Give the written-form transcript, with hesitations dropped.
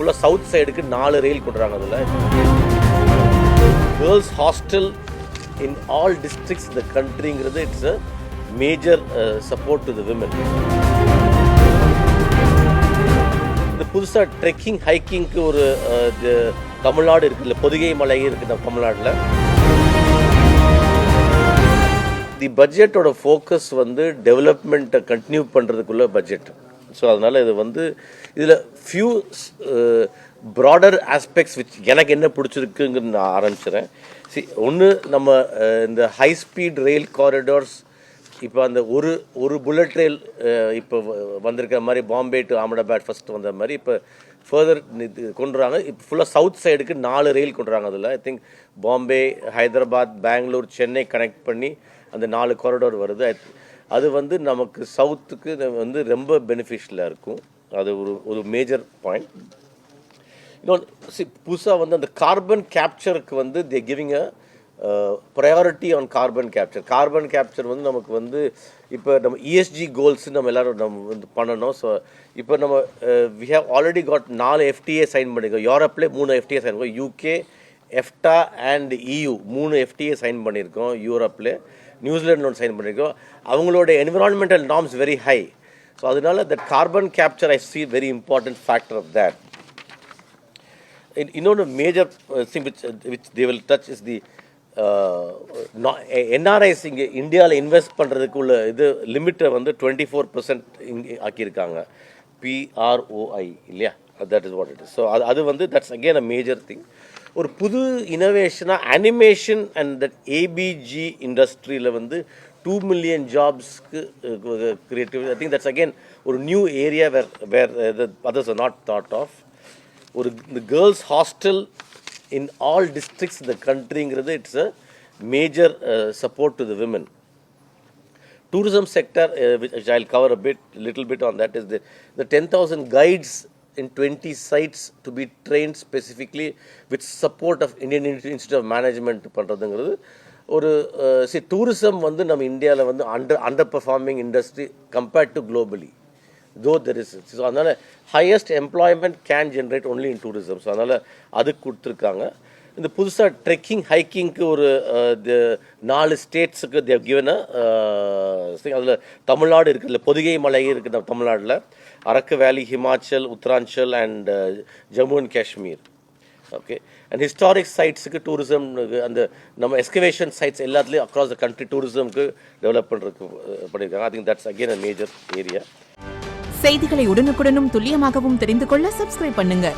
ஃபுல்லாக சவுத் சைடுக்கு 4 ரயில் கொடுறாங்க. அதில் girls hostel in all districts இந்த கண்ட்ரிங்கிறது it's a major support to the women. இந்த புதுசாக ட்ரெக்கிங் ஹைக்கிங்க்கு ஒரு தமிழ்நாடு இருக்குல்ல, பொதிகை மலை இருக்குது நம்ம தமிழ்நாட்டில். தி பட்ஜெட்டோட ஃபோக்கஸ் வந்து டெவலப்மெண்ட்டை கண்டினியூ பண்ணுறதுக்குள்ள பட்ஜெட். ஸோ அதனால் இது வந்து இதில் ஃபியூ ப்ராடர் ஆஸ்பெக்ட்ஸ் விச் எனக்கு என்ன பிடிச்சிருக்குங்கிறது நான் ஆரம்பிச்சிடறேன். ஒன்று, நம்ம இந்த ஹை ஸ்பீட் ரயில் காரிடார்ஸ், இப்போ அந்த ஒரு புல்லட் ரயில் இப்போ வந்திருக்கிற மாதிரி பாம்பே டு அகமதாபாத் ஃபஸ்ட்டு வந்த மாதிரி இப்போ ஃபர்தர் கொண்டுறாங்க. இப்போ ஃபுல்லாக சவுத் சைடுக்கு 4 ரயில் கொண்டுறாங்க. அதில் I think Bombay, Hyderabad, Bangalore, Chennai connect பண்ணி அந்த 4 காரிடார் வருது. அது வந்து நமக்கு சவுத்துக்கு வந்து ரொம்ப பெனிஃபிஷியலாக இருக்கும். அது ஒரு மேஜர் பாயிண்ட். இன்னொன்று, புதுசாக வந்து அந்த கார்பன் கேப்சருக்கு வந்து they giving a priority on carbon capture. Carbon capture வந்து நமக்கு வந்து இப்போ நம்ம இஎஸ்ஜி கோல்ஸ் நம்ம எல்லோரும் நம்ம வந்து பண்ணணும். ஸோ இப்போ நம்ம we have already got 4 FTA sign பண்ணியிருக்கோம். யூரோப்லேயே 3 FTA சைன் பண்ணியிருக்கோம். UK, EFTA and EU 3 FTA sign பண்ணியிருக்கோம். யூரோப்பில் நியூசிலாண்டில் ஒன்று சைன் பண்ணியிருக்கோம். அவங்களோட environmental norms very high. So அதனால that carbon capture I see very important factor of that. இன்னொன்று major thing which they will touch is the NRIs இங்கே இந்தியாவில் இன்வெஸ்ட் பண்ணுறதுக்கு உள்ள இது லிமிட்டை வந்து 24% இங்கே ஆக்கியிருக்காங்க. PROI இல்லையா, that is what it is. So அது வந்து that's again a major thing. ஒரு புது இனோவேஷனாக அனிமேஷன் அண்ட் தட் ABG இண்டஸ்ட்ரியில் வந்து 2 million ஜாப்ஸ்க்கு creative. I think that's again ஒரு new area where others are not thought of. ஒரு இந்த girls hostel in all districts இந்த கண்ட்ரிங்கிறது it's a major support to the women. Tourism sector, which I'll cover little bit on that, is the 10,000 guides in 20 sites to be trained specifically with support of Indian Institute of Management பண்ணுறதுங்கிறது ஒரு tourism வந்து நம்ம இந்தியாவில் வந்து under performing industry compared to globally. though there is. So அதனால் highest employment can generate only in tourism. So அதனால் அதுக்கு கொடுத்துருக்காங்க. இந்த புதுசாக ட்ரெக்கிங் ஹைக்கிங்க்கு ஒரு 4 ஸ்டேட்ஸுக்கு தேவ் கிவன் அதில் தமிழ்நாடு இருக்குல்ல, பொதிகை மலை இருக்குது நம்ம தமிழ்நாட்டில், Araku valley, Himachal, Uttaranchal and Jammu and Kashmir. Okay. And historic சைட்ஸுக்கு டூரிசம், அந்த நம்ம எஸ்கவேஷன் சைட்ஸ் எல்லாத்துலேயும் அக்ராஸ் த கண்ட்ரி டூரிசம்க்கு டெவலப் பண்ணுறதுக்கு பண்ணியிருக்காங்க. I think that's again a major area. செய்திகளை உடனுக்குடனும் துல்லியமாகவும் தெரிந்து கொள்ள சப்ஸ்கிரைப் பண்ணுங்க.